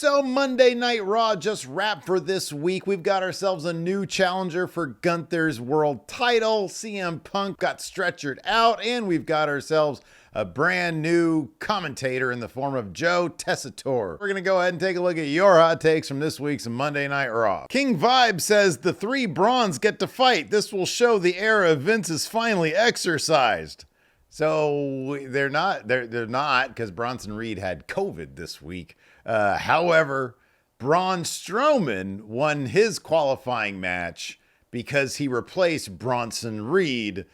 So Monday Night Raw just wrapped for this week. We've got ourselves a new challenger for Gunther's world title. CM Punk got stretchered out, and we've got ourselves a brand new commentator in the form of Joe Tessitore. We're going to go ahead and take a look at your hot takes from this week's Monday Night Raw. King Vibe says the three Brawns get to fight. This will show the era of Vince is finally exercised. So they're not because Bronson Reed had COVID this week. However, Braun Strowman won his qualifying match because he replaced Bronson Reed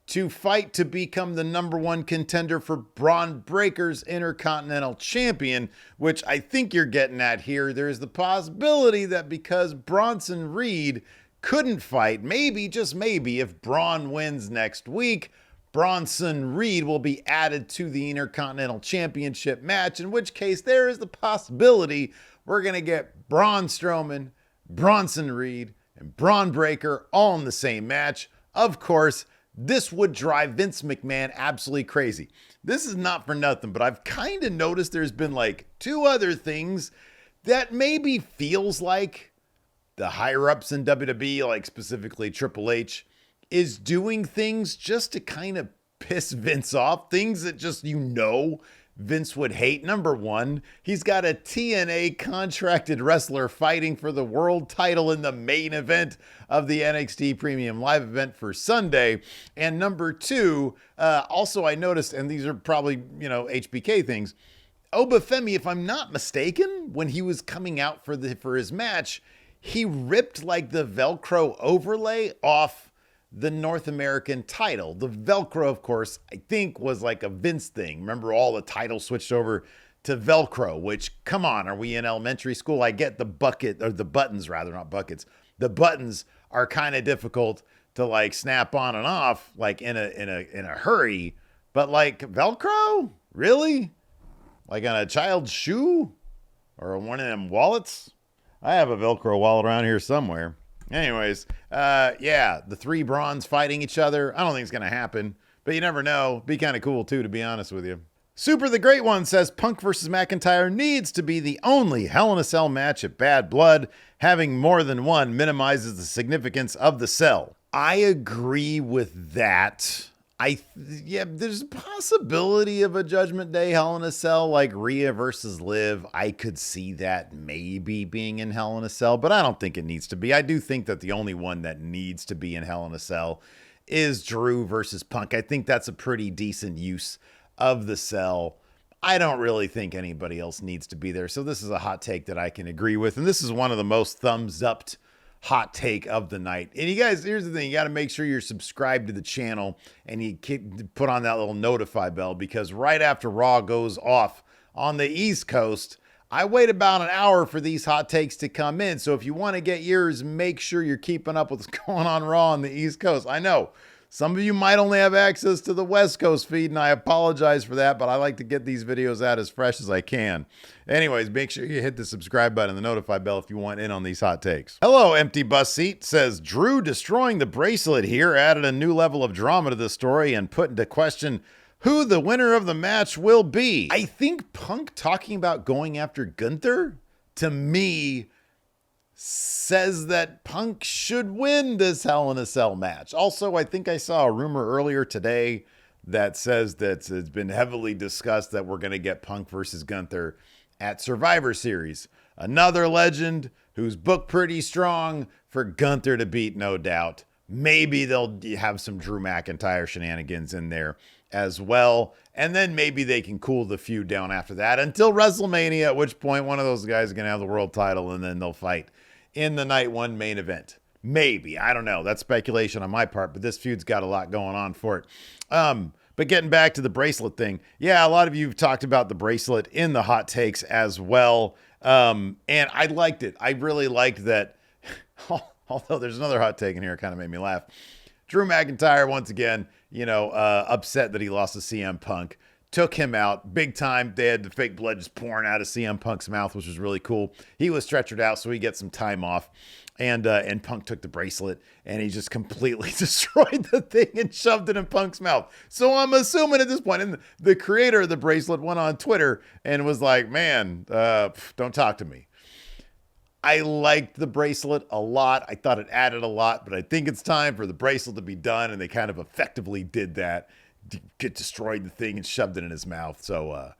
to fight to become the #1 contender for Braun Breaker's Intercontinental Champion, which I think you're getting at here. There's the possibility that because Bronson Reed couldn't fight, maybe, just maybe, if Braun wins next week, Bronson Reed will be added to the Intercontinental Championship match, in which case there is the possibility we're going to get Braun Strowman, Bronson Reed, and Braun Breaker all in the same match. Of course, this would drive Vince McMahon absolutely crazy. This is not for nothing, but I've kind of noticed there's been like two other things that maybe feels like the higher-ups in WWE, like specifically Triple H, is doing things just to kind of piss Vince off. Things that just, Vince would hate. Number one, he's got a TNA contracted wrestler fighting for the world title in the main event of the NXT Premium Live event for Sunday. And number two, also I noticed, and these are probably, HBK things, Obafemi, if I'm not mistaken, when he was coming out for his match, he ripped like the Velcro overlay off the North American title. The Velcro, of course, I think was like a Vince thing. Remember, all the titles switched over to Velcro, which, come on, are we in elementary school? I get the buttons rather, not buckets. The buttons are kind of difficult to like snap on and off like in a hurry, but like Velcro? Really? Like on a child's shoe or one of them wallets? I have a Velcro wallet around here somewhere. Anyways, the three Brawns fighting each other. I don't think it's going to happen, but you never know. Be kind of cool, too, to be honest with you. Super the Great One says Punk versus McIntyre needs to be the only Hell in a Cell match at Bad Blood. Having more than one minimizes the significance of the cell. I agree with that. There's a possibility of a Judgment Day Hell in a Cell, like Rhea versus Liv. I could see that maybe being in Hell in a Cell, but I don't think it needs to be. I do think that the only one that needs to be in Hell in a Cell is Drew versus Punk. I think that's a pretty decent use of the cell. I don't really think anybody else needs to be there. So this is a hot take that I can agree with. And this is one of the most thumbs-upped hot take of the night. And you guys, here's the thing. You got to make sure you're subscribed to the channel and you put on that little notify bell, because right after Raw goes off on the East Coast, I wait about an hour for these hot takes to come in. So if you want to get yours, make sure you're keeping up with what's going on Raw on the East Coast. I know some of you might only have access to the West Coast feed, and I apologize for that, but I like to get these videos out as fresh as I can. Anyways, make sure you hit the subscribe button and the notify bell if you want in on these hot takes. Hello, Empty Bus Seat says, Drew destroying the bracelet here added a new level of drama to the story and put into question who the winner of the match will be. I think Punk talking about going after Gunther, to me, says that Punk should win this Hell in a Cell match. Also, I think I saw a rumor earlier today that says that it's been heavily discussed that we're going to get Punk versus Gunther at Survivor Series. Another legend who's booked pretty strong for Gunther to beat, no doubt. Maybe they'll have some Drew McIntyre shenanigans in there as well. And then maybe they can cool the feud down after that until WrestleMania, at which point one of those guys is going to have the world title and then they'll fight in the night one main event. Maybe. I don't know. That's speculation on my part, but this feud's got a lot going on for it. But getting back to the bracelet thing. Yeah, a lot of you have talked about the bracelet in the hot takes as well. And I liked it. I really liked that. Although there's another hot take in here, it kind of made me laugh. Drew McIntyre, once again, upset that he lost to CM Punk. took him out big time. They had the fake blood just pouring out of CM Punk's mouth, which was really cool. He was stretchered out, so he gets some time off. And Punk took the bracelet, and he just completely destroyed the thing and shoved it in Punk's mouth. So I'm assuming at this point, and the creator of the bracelet went on Twitter and was like, man, don't talk to me. I liked the bracelet a lot. I thought it added a lot, but I think it's time for the bracelet to be done, and they kind of effectively did that. Destroyed the thing and shoved it in his mouth. So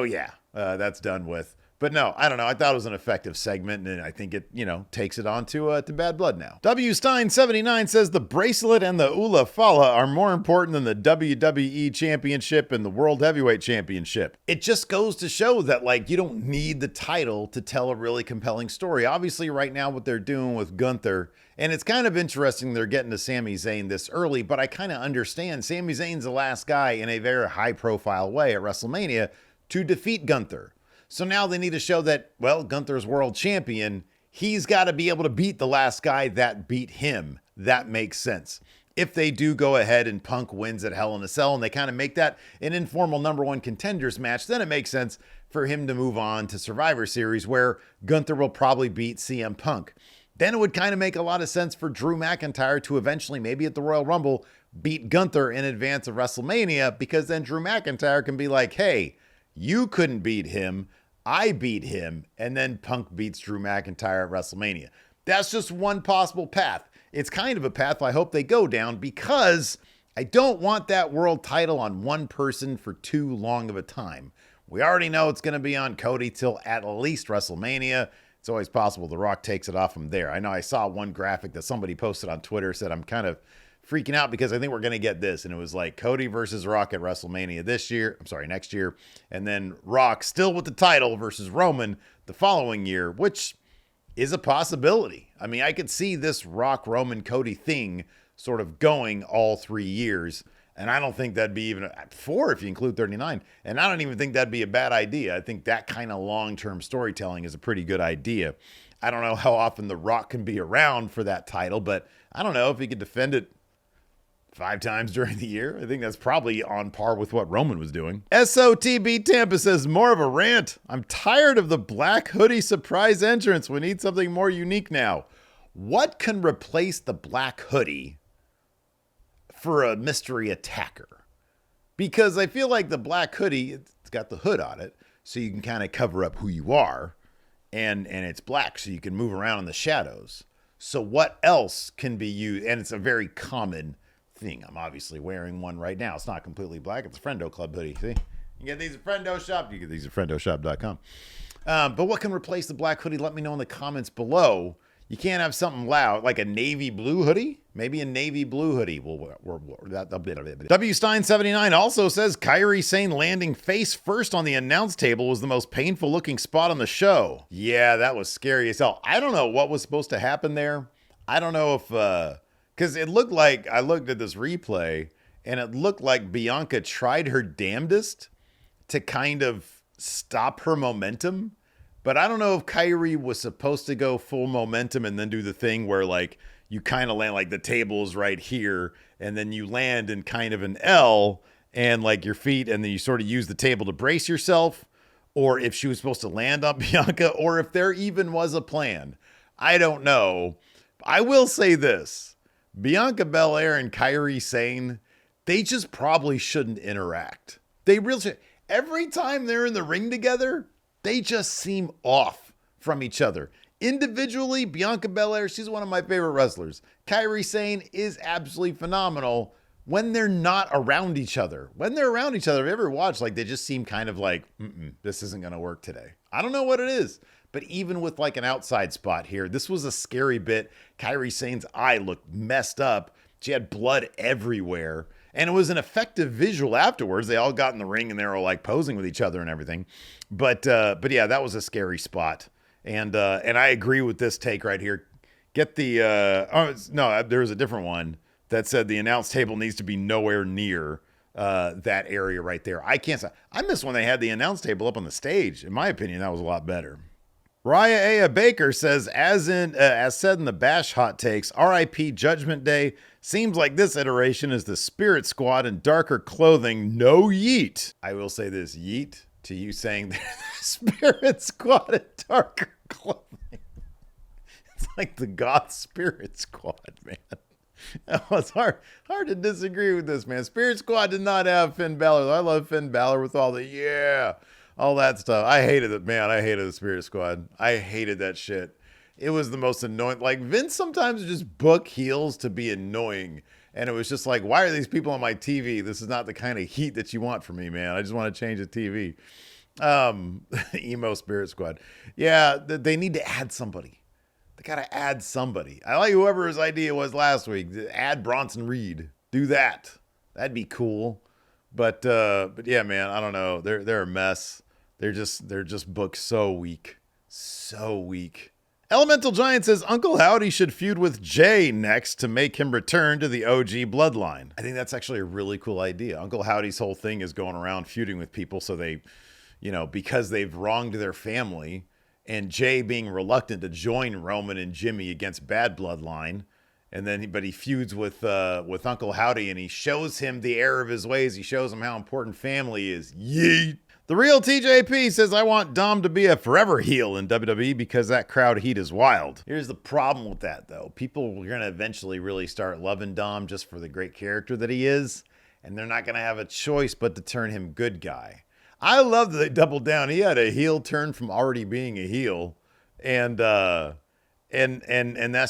yeah, that's done with. But no, I don't know. I thought it was an effective segment, and I think it, takes it on to Bad Blood now. W Stein 79 says the bracelet and the Ula Fala are more important than the WWE Championship and the World Heavyweight Championship. It just goes to show that, you don't need the title to tell a really compelling story. Obviously, right now, what they're doing with Gunther, and it's kind of interesting they're getting to Sami Zayn this early, but I kind of understand. Sami Zayn's the last guy in a very high-profile way at WrestleMania to defeat Gunther. So now they need to show that, Gunther's world champion. He's got to be able to beat the last guy that beat him. That makes sense. If they do go ahead and Punk wins at Hell in a Cell and they kind of make that an informal number one contenders match, then it makes sense for him to move on to Survivor Series where Gunther will probably beat CM Punk. Then it would kind of make a lot of sense for Drew McIntyre to eventually, maybe at the Royal Rumble, beat Gunther in advance of WrestleMania, because then Drew McIntyre can be like, hey, you couldn't beat him, I beat him, and then Punk beats Drew McIntyre at WrestleMania. That's just one possible path. It's kind of a path I hope they go down, because I don't want that world title on one person for too long of a time. We already know it's going to be on Cody till at least WrestleMania. It's always possible The Rock takes it off from there. I know I saw one graphic that somebody posted on Twitter, said I'm kind of freaking out because I think we're going to get this. And it was like Cody versus Rock at WrestleMania next year. And then Rock still with the title versus Roman the following year, which is a possibility. I mean, I could see this Rock, Roman, Cody thing sort of going all 3 years. And I don't think that'd be even 4 if you include 39. And I don't even think that'd be a bad idea. I think that kind of long-term storytelling is a pretty good idea. I don't know how often The Rock can be around for that title, but I don't know if he could defend it 5 times during the year. I think that's probably on par with what Roman was doing. SOTB Tampa says, more of a rant. I'm tired of the black hoodie surprise entrance. We need something more unique now. What can replace the black hoodie for a mystery attacker? Because I feel like the black hoodie, it's got the hood on it, so you can kind of cover up who you are, and it's black, so you can move around in the shadows. So what else can be used? And it's a very common thing. I'm obviously wearing one right now. It's not completely black. It's a Friendo Club hoodie. See? You get these at Friendo Shop. You get these at friendoshop.com. But what can replace the black hoodie? Let me know in the comments below. You can't have something loud, like a navy blue hoodie? Maybe a navy blue hoodie. W Stein 79 also says Kyrie Sane landing face first on the announce table was the most painful looking spot on the show. Yeah, that was scary as hell. I don't know what was supposed to happen there. I don't know if, because it looked like, I looked at this replay and it looked like Bianca tried her damnedest to kind of stop her momentum. But I don't know if Kyrie was supposed to go full momentum and then do the thing where like you kind of land like the table's right here and then you land in kind of an L and like your feet and then you sort of use the table to brace yourself, or if she was supposed to land on Bianca, or if there even was a plan. I don't know. I will say this. Bianca Belair and Kyrie Sane, they just probably shouldn't interact. They really should. Every time they're in the ring together, they just seem off from each other. Individually, Bianca Belair, she's one of my favorite wrestlers. Kyrie Sane is absolutely phenomenal when they're not around each other. When they're around each other, if you ever watch, like they just seem kind of like, this isn't going to work today. I don't know what it is. But even with like an outside spot here, this was a scary bit. Kyrie Sane's eye looked messed up. She had blood everywhere. And it was an effective visual afterwards. They all got in the ring and they were like posing with each other and everything. But yeah, that was a scary spot. And I agree with this take right here. Get the, there was a different one that said the announce table needs to be nowhere near that area right there. I miss when they had the announce table up on the stage. In my opinion, that was a lot better. Raya Aya Baker says, as said in the Bash hot takes, R.I.P. Judgment Day. Seems like this iteration is the Spirit Squad in darker clothing. No yeet. I will say this, yeet, to you saying the Spirit Squad in darker clothing. It's like the Goth Spirit Squad, man. It's hard to disagree with this, man. Spirit Squad did not have Finn Balor. I love Finn Balor with all that stuff. I hated it, man. I hated the Spirit Squad. I hated that shit. It was the most annoying. Like, Vince sometimes would just book heels to be annoying. And it was just like, why are these people on my TV? This is not the kind of heat that you want from me, man. I just want to change the TV. Emo Spirit Squad. Yeah, they need to add somebody. They got to add somebody. I like whoever his idea was last week. Add Bronson Reed. Do that. That'd be cool. But yeah, man, I don't know. They're a mess. They're just booked so weak. So weak. Elemental Giant says Uncle Howdy should feud with Jay next to make him return to the OG bloodline. I think that's actually a really cool idea. Uncle Howdy's whole thing is going around feuding with people so they, because they've wronged their family, and Jay being reluctant to join Roman and Jimmy against Bad Bloodline. But he feuds with Uncle Howdy, and he shows him the error of his ways. He shows him how important family is. Yeet. The real TJP says, I want Dom to be a forever heel in WWE because that crowd heat is wild. Here's the problem with that, though. People are going to eventually really start loving Dom just for the great character that he is, and they're not going to have a choice but to turn him good guy. I love that they doubled down. He had a heel turn from already being a heel, and that's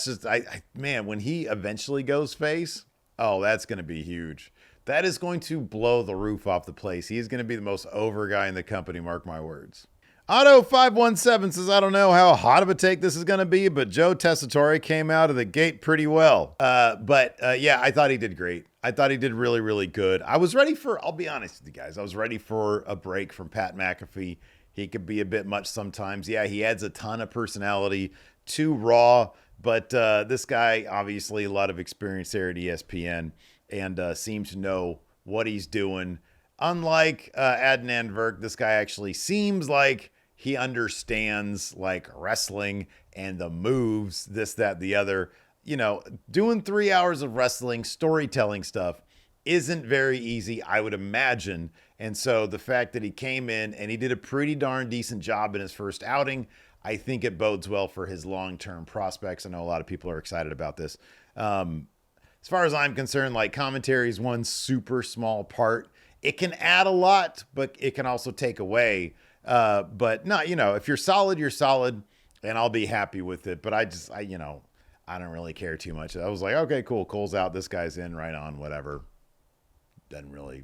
just, man, when he eventually goes face, oh, that's going to be huge. That is going to blow the roof off the place. He is going to be the most over guy in the company, mark my words. Otto517 says, I don't know how hot of a take this is going to be, but Joe Tessitore came out of the gate pretty well. Yeah, I thought he did great. I thought he did really, really good. I'll be honest with you guys, I was ready for a break from Pat McAfee. He could be a bit much sometimes. Yeah, he adds a ton of personality to Raw, but this guy, obviously a lot of experience there at ESPN, and seems to know what he's doing. Unlike Adnan Virk, this guy actually seems like he understands like wrestling and the moves, this, that, the other. Doing 3 hours of wrestling, storytelling stuff isn't very easy, I would imagine. And so the fact that he came in and he did a pretty darn decent job in his first outing, I think it bodes well for his long-term prospects. I know a lot of people are excited about this. As far as I'm concerned, like, commentary is one super small part. It can add a lot, but it can also take away. But no, if you're solid, you're solid, and I'll be happy with it. But I don't really care too much. I was like, okay, cool. Cole's out. This guy's in. Right on. Whatever. Doesn't really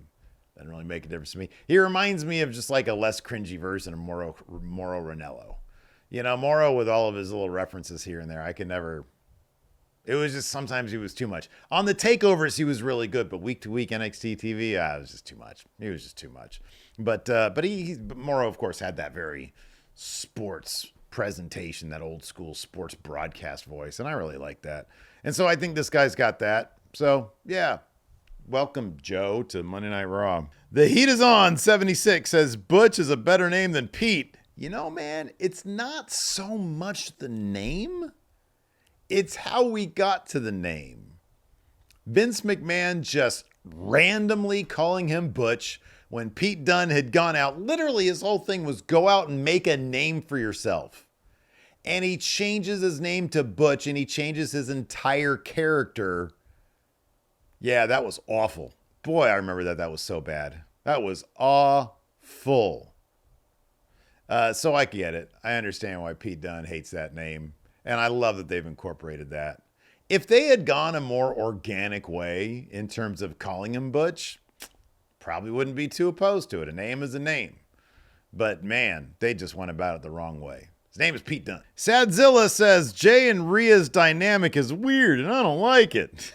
make a difference to me. He reminds me of just like a less cringy version of Mauro Ranallo. Mauro with all of his little references here and there. I could never. It was just sometimes he was too much. On the takeovers, he was really good, but week to week NXT TV, it was just too much. He was just too much. But Mauro, of course, had that very sports presentation, that old school sports broadcast voice, and I really like that. And so I think this guy's got that. So yeah, welcome Joe to Monday Night Raw. The Heat is on. 76 says Butch is a better name than Pete. Man, it's not so much the name. It's how we got to the name. Vince McMahon just randomly calling him Butch when Pete Dunne had gone out. Literally, his whole thing was go out and make a name for yourself. And he changes his name to Butch, and he changes his entire character. Yeah, that was awful. Boy, I remember that. That was so bad. That was awful. So I get it. I understand why Pete Dunne hates that name. And I love that they've incorporated that. If they had gone a more organic way in terms of calling him Butch, probably wouldn't be too opposed to it. A name is a name. But man, they just went about it the wrong way. His name is Pete Dunne. Sadzilla says, Jay and Rhea's dynamic is weird and I don't like it.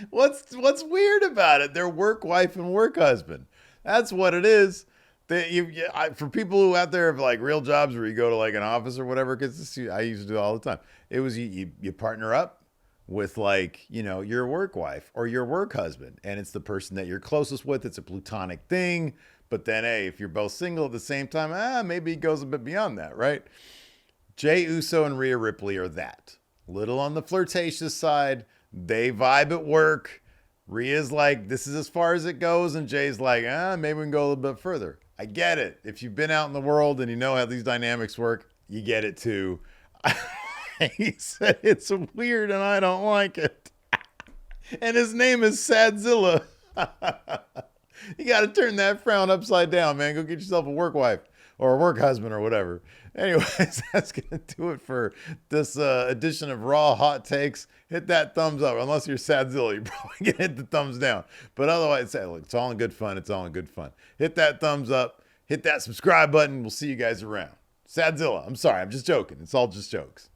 What's weird about it? They're work wife and work husband. That's what it is. For people who out there have like real jobs where you go to like an office or whatever, because I used to do it all the time. It was you partner up with like, your work wife or your work husband, and it's the person that you're closest with. It's a platonic thing, But then, hey, if you're both single at the same time, maybe he goes a bit beyond that, right? Jey Uso and Rhea Ripley are that. Little on the flirtatious side. They vibe at work. Rhea's like, this is as far as it goes. And Jay's like, maybe we can go a little bit further. I get it. If you've been out in the world and you know how these dynamics work, you get it too. He said it's weird and I don't like it. And his name is Sadzilla. You got to turn that frown upside down, man. Go get yourself a work wife or a work husband or whatever. Anyways, that's going to do it for this edition of Raw Hot Takes. Hit that thumbs up. Unless you're Sadzilla, you're probably going to hit the thumbs down. But otherwise, look, it's all in good fun. It's all in good fun. Hit that thumbs up. Hit that subscribe button. We'll see you guys around. Sadzilla. I'm sorry. I'm just joking. It's all just jokes.